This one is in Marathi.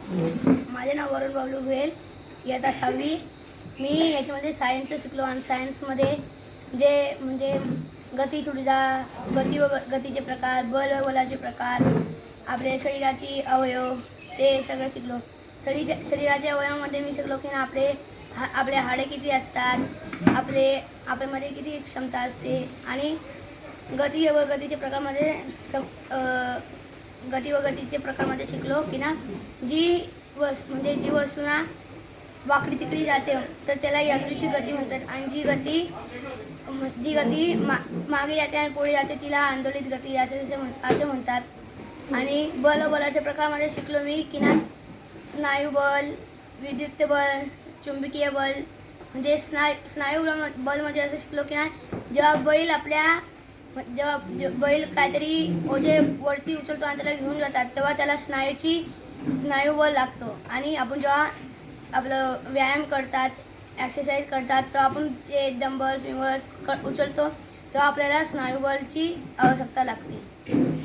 माझे नाव वरुण बाबलू गोयल, इयत्ता 6वी. मी याच्यामध्ये सायन्स शिकलो आणि सायन्समध्ये म्हणजे गती ऊर्जा, गतीचे प्रकार, बल व बलाचे प्रकार, आपले शरीराची अवयव ते सगळं शिकलो. शरीराच्या अवयवामध्ये मी शिकलो की आपले हाडे किती असतात, आपल्यामध्ये किती क्षमता असते आणि गती व गतीचे प्रकारमध्ये शिकलो की जी वस्तू वाकडी तिकडी जाते तर त्याला यादृच्छिक गती म्हणतात आणि जी गती मागे जाते आणि पुढे जाते तिला आंदोलित गती असे म्हणतात. आणि बलाच्या प्रकारामध्ये शिकलो मी की स्नायू बल, विद्युत बल, चुंबकीय बल. म्हणजे स्नायू बल म्हणजे असं शिकलो की जेव्हा बैल काहीतरी ओझे वरती उचलतो आणि त्याला घेऊन जातात तेव्हा त्याला स्नायू बल लागतो. आणि आपण जेव्हा आपलं व्यायाम करतात, एक्सरसाइज करतात तेव्हा आपण ते डंबल्स उचलतो तेव्हा आपल्याला स्नायू बलची आवश्यकता लागते.